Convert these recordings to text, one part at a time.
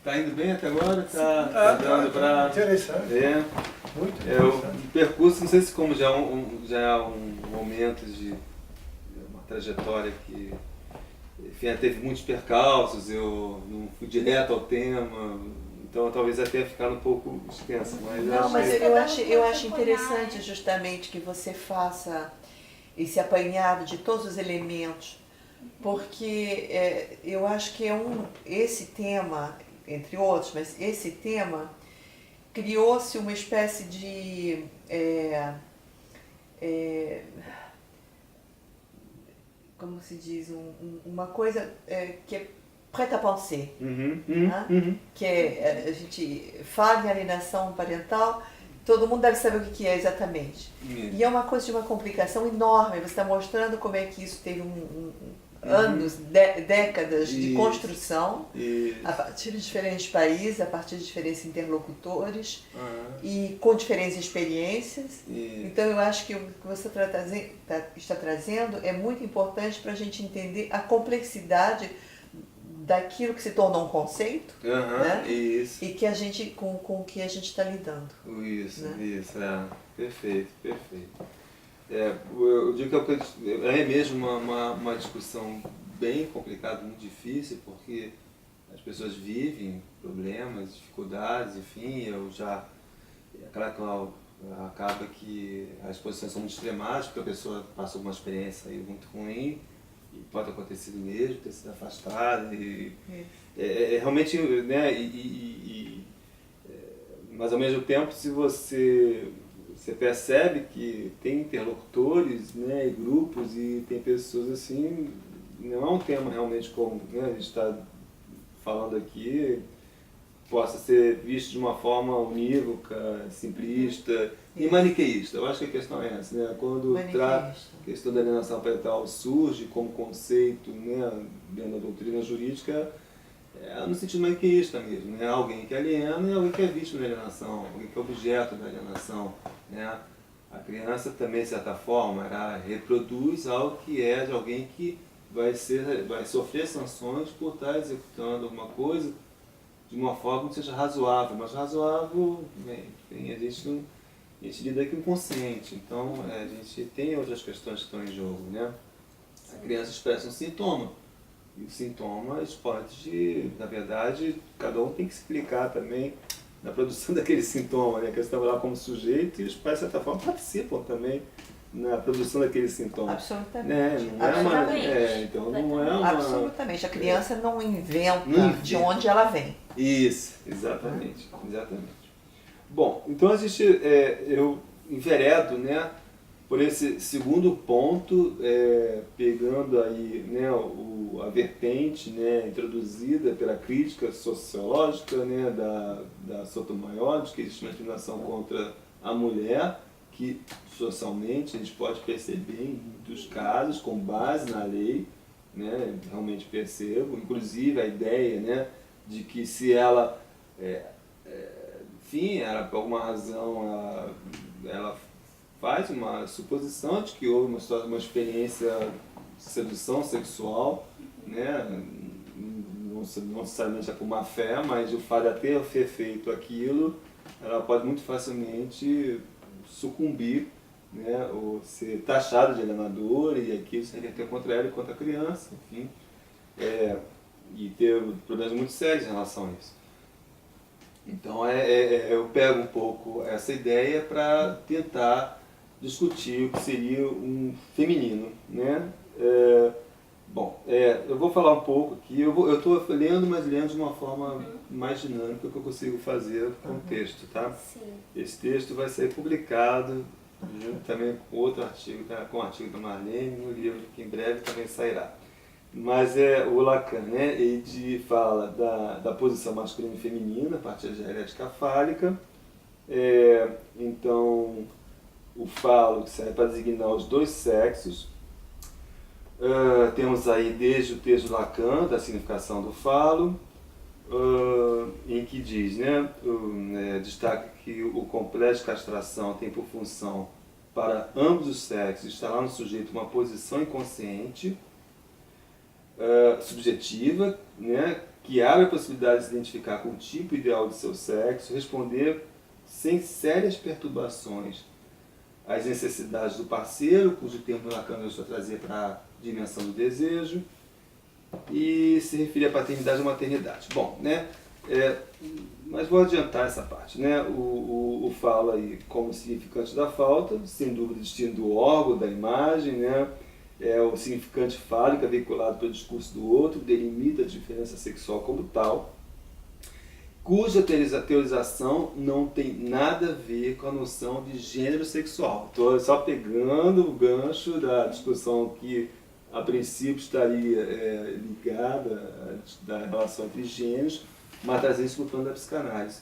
Tá indo bem até agora? Tá dando para... Interessante. Muito interessante. O percurso, não sei se como já é um momento de uma trajetória que, enfim, teve muitos percalços, eu não fui direto ao tema, então talvez até ficar um pouco extensa. Mas não, mas eu acho interessante justamente que você faça esse apanhado de todos os elementos, porque eu acho que esse tema, entre outros, mas esse tema criou-se uma espécie de como se diz, uma coisa que é prêt-à-penser, que a gente fala em alienação parental, todo mundo deve saber o que é exatamente. E é uma coisa de uma complicação enorme, você está mostrando como é que isso teve anos, décadas de construção, a partir de diferentes países, a partir de diferentes interlocutores e com diferentes experiências. Então eu acho que o que você está trazendo é muito importante para a gente entender a complexidade daquilo que se tornou um conceito, né? Isso. E que a gente, com o que a gente está lidando. Isso, né? Perfeito. Eu digo que é mesmo uma discussão bem complicada, muito difícil, porque as pessoas vivem problemas, dificuldades, enfim, claro, acaba que as posições são muito extremadas, porque a pessoa passa alguma experiência aí muito ruim, e pode ter acontecido mesmo, ter sido afastada, realmente, né, mas ao mesmo tempo, se você percebe que tem interlocutores, né, e grupos, e tem pessoas assim, não é um tema realmente como, né, a gente está falando aqui, possa ser visto de uma forma unívoca, simplista e maniqueísta. Eu acho que a questão é essa, né? Quando a questão da alienação parental surge como conceito, né, dentro da doutrina jurídica, no sentido maniqueísta mesmo, né? Alguém que aliena e alguém que é vítima da alienação, alguém que é objeto da alienação, né? A criança também, de certa forma, ela reproduz algo que é de alguém que vai sofrer sanções por estar executando alguma coisa de uma forma que seja razoável, mas razoável, bem, a gente lida aqui com o consciente, então a gente tem outras questões que estão em jogo, né? A criança expressa um sintoma, e os sintomas pode, na verdade, cada um tem que explicar também na produção daquele sintoma, né? Que estão lá como sujeito e os pais, de certa forma, participam também na produção daquele sintoma. Absolutamente. Né? Então não é uma... Absolutamente. A criança não inventa de onde ela vem. Isso, exatamente. Bom, então eu enveredo, né, por esse segundo ponto, pegando aí, né, a vertente, né, introduzida pela crítica sociológica, né, da Sotomayor, de que existe uma discriminação contra a mulher, que socialmente a gente pode perceber em muitos casos, com base na lei, né, realmente percebo, inclusive a ideia, né, de que se ela, enfim, por alguma razão, ela faz uma suposição de que houve uma experiência de sedução sexual, né, não necessariamente é por má fé, mas o fato de ter feito aquilo, ela pode muito facilmente sucumbir, né, ou ser taxada de alienadora, e aquilo se reverter contra ela e contra a criança, enfim, e ter problemas muito sérios em relação a isso. Então eu pego um pouco essa ideia para tentar discutir o que seria um feminino, né? Eu vou falar um pouco aqui, eu estou lendo, mas lendo de uma forma mais dinâmica que eu consigo fazer com o texto, tá? Sim. Esse texto vai ser publicado junto também com outro artigo, com o artigo da Marlene, no livro que em breve também sairá. Mas o Lacan, né, ele fala da posição masculina e feminina, a partir da dialética fálica. Então, o falo que serve para designar os dois sexos. Temos aí desde o texto de Lacan, da significação do falo, em que diz, né, destaca que o complexo de castração tem por função para ambos os sexos instalar no sujeito uma posição inconsciente, subjetiva, né, que abre a possibilidade de se identificar com o tipo ideal de seu sexo, responder sem sérias perturbações às necessidades do parceiro, cujo termo Lacan vai trazer para a dimensão do desejo, e se referir à paternidade e maternidade. Bom, né, mas vou adiantar essa parte. Né? O fala aí como significante da falta, sem dúvida distinto do órgão, da imagem, né? O significante fálico veiculado pelo discurso do outro, delimita a diferença sexual como tal, cuja teorização não tem nada a ver com a noção de gênero sexual. Estou só pegando o gancho da discussão que a princípio estaria ligada da relação entre gêneros, mas trazer isso para o plano da psicanálise.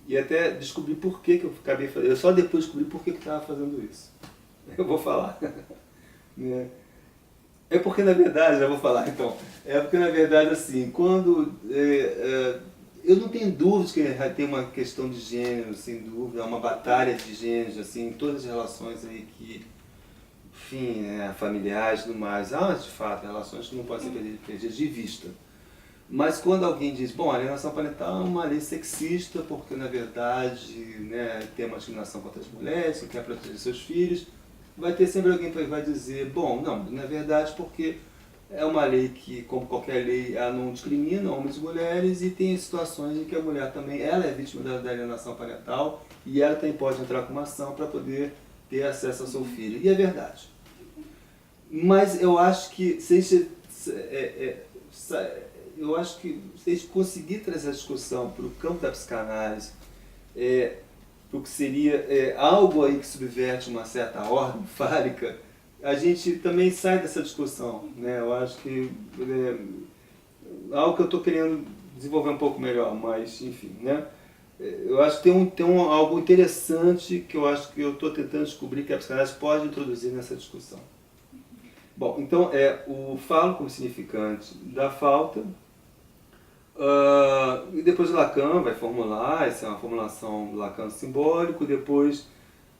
E até descobri por que eu acabei fazendo. Eu só depois descobri por que eu estava fazendo isso. Eu vou falar. É porque, na verdade, já vou falar então, é porque, na verdade, assim, quando... eu não tenho dúvidas que tem uma questão de gênero, sem dúvida, uma batalha de gêneros, assim, em todas as relações aí que, enfim, familiares e tudo mais. Há, de fato, relações que não podem ser perdidas de vista. Mas quando alguém diz, bom, a alienação parental é uma lei sexista, porque, na verdade, né, tem uma discriminação contra as mulheres, que quer proteger seus filhos, vai ter sempre alguém que vai dizer, bom, não, na verdade, porque é uma lei que, como qualquer lei, ela não discrimina homens e mulheres, e tem situações em que a mulher também, ela é vítima da alienação parental, e ela também pode entrar com uma ação para poder ter acesso ao seu filho. E é verdade. Mas eu acho que se a gente conseguir trazer a discussão para o campo da psicanálise, para o que seria algo aí que subverte uma certa ordem fálica, a gente também sai dessa discussão. Né? Eu acho que algo que eu estou querendo desenvolver um pouco melhor, mas enfim. Né? Eu acho que tem algo interessante que eu acho que eu estou tentando descobrir que a psicanálise pode introduzir nessa discussão. Bom, então o falo como significante da falta, e depois o Lacan vai formular, essa é uma formulação do Lacan simbólico, depois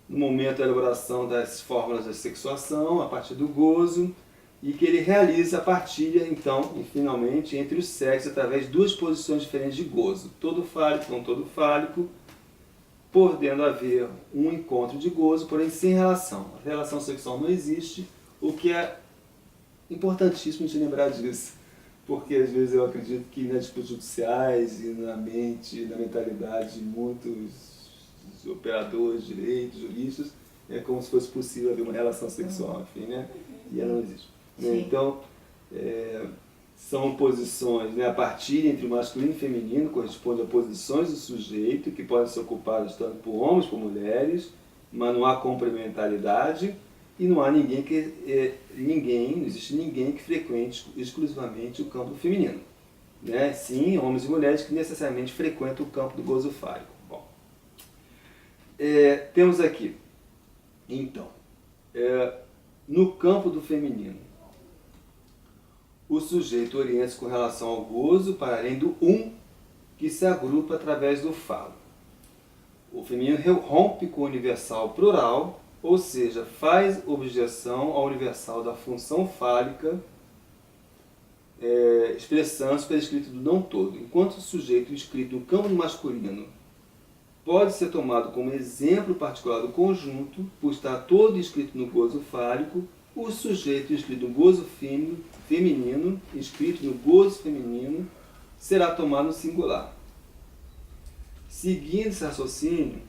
no momento da elaboração das fórmulas da sexuação, a partir do gozo, e que ele realiza a partilha, então, e finalmente, entre os sexos através de duas posições diferentes de gozo, todo fálico com todo fálico, podendo haver um encontro de gozo, porém sem relação. A relação sexual não existe, o que é importantíssimo de lembrar disso, porque às vezes eu acredito que nas disputas judiciais e na mente, na mentalidade de muitos operadores de direito, juristas, é como se fosse possível haver uma relação sexual, enfim, né? E ela não existe. Né? Então, são posições, né? A partilha entre o masculino e o feminino corresponde a posições do sujeito que podem ser ocupadas tanto por homens como por mulheres, mas não há complementaridade e não há não existe ninguém que frequente exclusivamente o campo feminino. Né? Sim, homens e mulheres que necessariamente frequentam o campo do gozo fálico. Bom, temos aqui, então, no campo do feminino, o sujeito orienta-se com relação ao gozo para além do que se agrupa através do falo. O feminino rompe com o universal plural, ou seja, faz objeção ao universal da função fálica, expressando-se pelo escrito do não todo. Enquanto o sujeito inscrito no campo do masculino pode ser tomado como exemplo particular do conjunto, por estar todo inscrito no gozo fálico, o sujeito inscrito no gozo feminino, inscrito no gozo feminino, será tomado no singular. Seguindo esse raciocínio,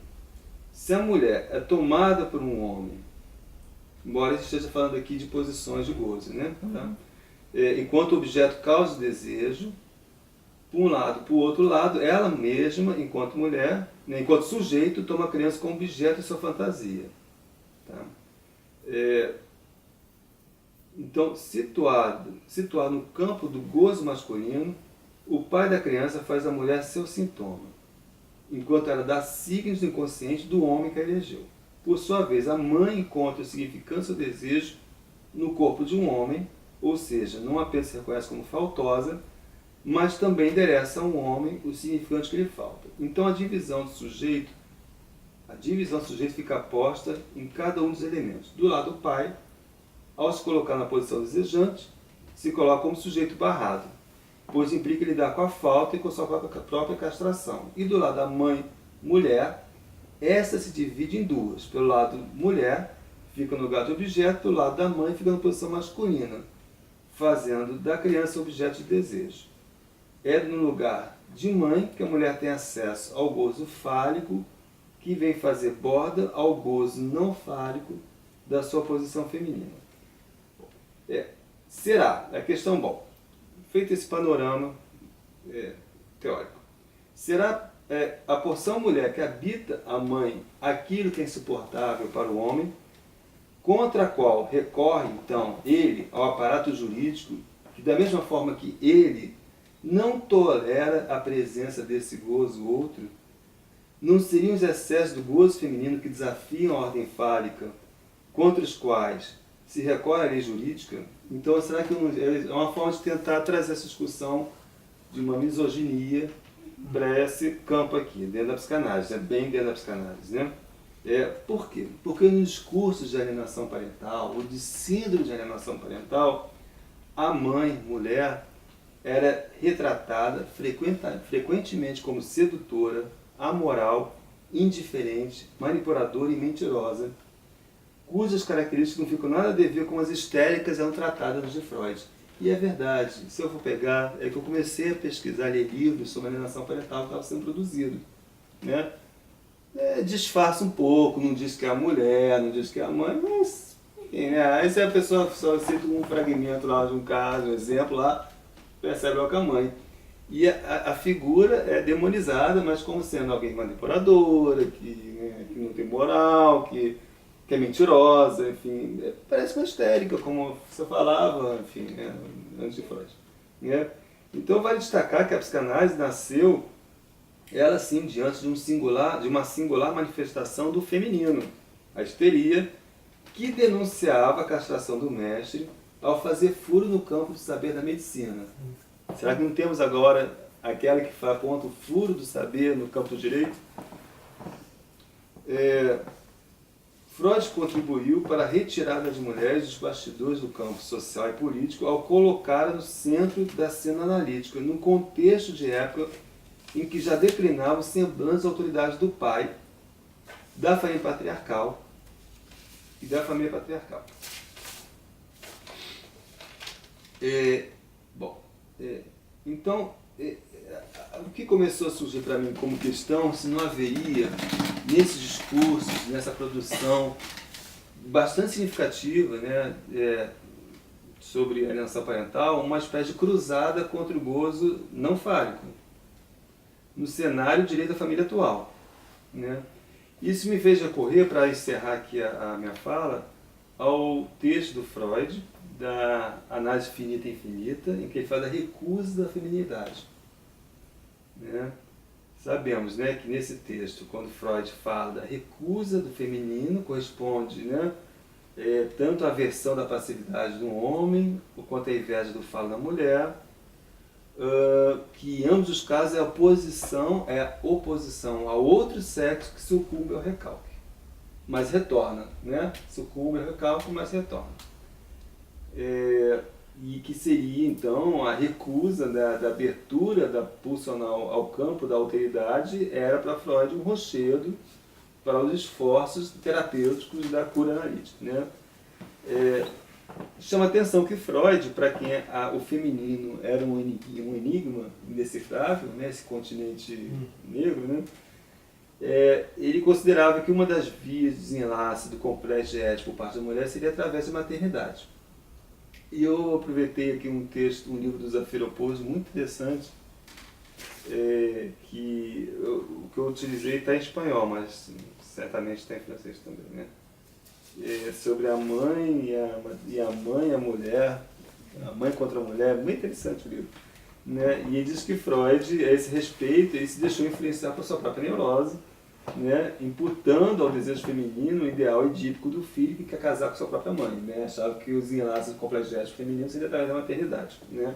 se a mulher é tomada por um homem, embora a gente esteja falando aqui de posições de gozo, né? Tá? Enquanto o objeto causa desejo, por um lado, por outro lado, ela mesma, enquanto mulher, né, enquanto sujeito, toma a criança como objeto de sua fantasia. Tá? Então, situado no campo do gozo masculino, o pai da criança faz a mulher seu sintoma, enquanto ela dá signos inconscientes do homem que a elegeu. Por sua vez, a mãe encontra o significante do seu desejo no corpo de um homem, ou seja, não apenas se reconhece como faltosa, mas também endereça a um homem o significante que lhe falta. Então a divisão do sujeito fica posta em cada um dos elementos. Do lado do pai, ao se colocar na posição desejante, se coloca como sujeito barrado, pois implica lidar com a falta e com a sua própria castração. E do lado da mãe, mulher, essa se divide em duas. Pelo lado mulher, fica no lugar de objeto, do lado da mãe, fica na posição masculina, fazendo da criança objeto de desejo. É no lugar de mãe que a mulher tem acesso ao gozo fálico, que vem fazer borda ao gozo não fálico da sua posição feminina. Será, a questão, bom, feito esse panorama teórico, será a porção mulher que habita a mãe aquilo que é insuportável para o homem, contra a qual recorre, então, ele ao aparato jurídico, que da mesma forma que ele não tolera a presença desse gozo outro, não seriam os excessos do gozo feminino que desafiam a ordem fálica, contra os quais se recorre à lei jurídica? Então, será que é uma forma de tentar trazer essa discussão de uma misoginia para esse campo aqui, dentro da psicanálise, bem dentro da psicanálise, né? Por quê? Porque nos discursos de alienação parental, ou de síndrome de alienação parental, a mãe, mulher, era retratada frequentemente como sedutora, amoral, indiferente, manipuladora e mentirosa, cujas características não ficam nada a ver com as histéricas eram tratadas de Freud. E é verdade, se eu for pegar, é que eu comecei a pesquisar, ler livros sobre alienação parental que estava sendo produzido, né? Disfarça um pouco, não diz que é a mulher, não diz que é a mãe, mas enfim, né? Aí se a pessoa só cita um fragmento lá de um caso, um exemplo lá, percebe logo que é a mãe. E a figura é demonizada, mas como sendo alguém manipuladora, que não tem moral, que é mentirosa, enfim, parece uma histérica, como você falava, enfim, né, antes de Freud. Né? Então vale destacar que a psicanálise nasceu, ela sim, diante de uma singular manifestação do feminino, a histeria, que denunciava a castração do mestre ao fazer furo no campo do saber da medicina. Será que não temos agora aquela que aponta o furo do saber no campo do direito? Freud contribuiu para a retirada das mulheres dos bastidores do campo social e político ao colocá-la no centro da cena analítica, num contexto de época em que já declinava o semblante da autoridade do pai, da família patriarcal e da família patriarcal. Então, o que começou a surgir para mim como questão, se não haveria, nesses discursos, nessa produção bastante significativa, né, sobre a alienação parental, uma espécie de cruzada contra o gozo não fálico, no cenário de direito da família atual. Né? Isso me fez recorrer, para encerrar aqui a minha fala, ao texto do Freud, da Análise Finita e Infinita, em que ele fala da recusa da feminilidade. Né? Sabemos, né, que nesse texto, quando Freud fala da recusa do feminino, corresponde, né, tanto à aversão da passividade do homem, quanto à inveja do falo da mulher, que em ambos os casos é a oposição ao outro sexo que sucumbe ao recalque, mas retorna, né? Sucumbe ao recalque, mas retorna. E que seria então a recusa da abertura da pulsional ao campo da alteridade, era para Freud um rochedo para os esforços terapêuticos da cura analítica. Né? Chama a atenção que Freud, para quem o feminino era um enigma indecifrável, né, esse continente negro, né, ele considerava que uma das vias de desenlace do complexo de Édipo por parte da mulher seria através da maternidade. E eu aproveitei aqui um livro do Zafiropoulos, muito interessante, que o que eu utilizei está em espanhol, mas certamente está em francês também, né? Sobre a mãe e a mãe e a mulher, a mãe contra a mulher, muito interessante o livro. Né? E ele diz que Freud, a esse respeito, ele se deixou influenciar por sua própria neurose, né? Imputando ao desejo feminino o ideal edípico do filho que quer casar com sua própria mãe. Né? Achava que os enlaces do complexo de Édipo feminino seria através da maternidade. Né?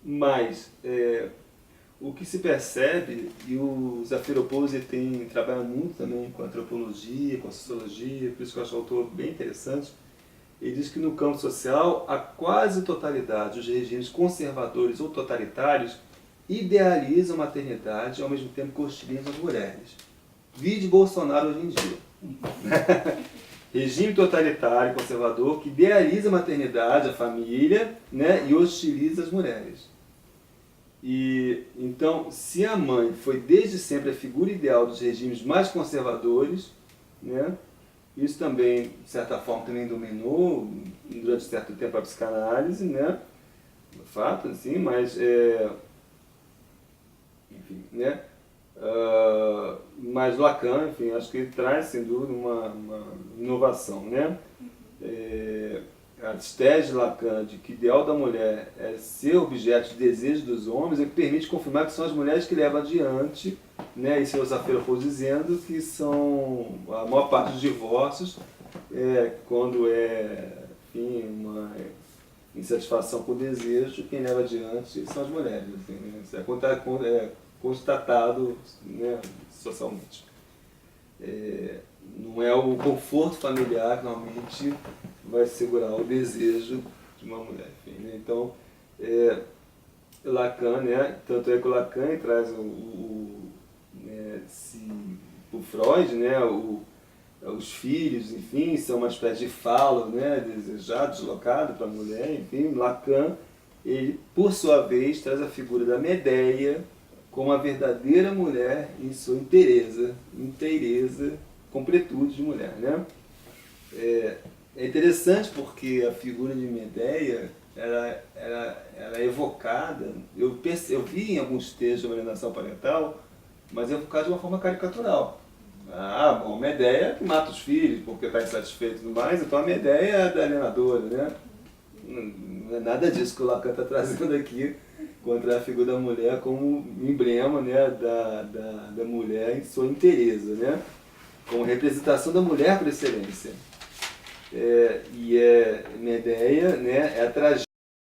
Mas o que se percebe, e o Zafiropoulos trabalha muito também com a antropologia, com a sociologia, por isso que eu acho o autor bem interessante, ele diz que no campo social a quase totalidade dos regimes conservadores ou totalitários idealizam a maternidade ao mesmo tempo que hostilizam as mulheres. Vide Bolsonaro hoje em dia. Regime totalitário, conservador, que idealiza a maternidade, a família, né, e hostiliza as mulheres. E então, se a mãe foi desde sempre a figura ideal dos regimes mais conservadores, né, isso também, de certa forma, também dominou durante certo tempo a psicanálise, né, fato, assim, mas enfim, né, mas Lacan, enfim, acho que ele traz, sem dúvida, uma inovação, né. A tese de Lacan de que o ideal da mulher é ser objeto de desejo dos homens, ele permite confirmar que são as mulheres que levam adiante, né, e seu Zafiro foi dizendo que são a maior parte dos divórcios, quando enfim, uma insatisfação com o desejo, quem leva adiante são as mulheres. Assim, né? Isso é constatado, né, socialmente. Não é o conforto familiar que normalmente vai segurar o desejo de uma mulher. Enfim, né? Então, Lacan, né? Tanto é que o Lacan traz o Freud, né? Os filhos, enfim, são uma espécie de falo, né? Desejado, deslocado para a mulher. Enfim, Lacan, ele, por sua vez, traz a figura da Medeia como a verdadeira mulher em sua inteireza, completude de mulher, né? É interessante porque a figura de Medeia era evocada, eu vi em alguns textos de alienação parental, mas evocada de uma forma caricatural. Ah, bom, Medeia que mata os filhos porque está insatisfeito e tudo mais, então a Medeia é da alienadora, né? Não é nada disso que o Lacan está trazendo aqui contra a figura da mulher como emblema, né, da mulher em sua inteireza, né? Como representação da mulher por excelência. Medeia, né, é a tragédia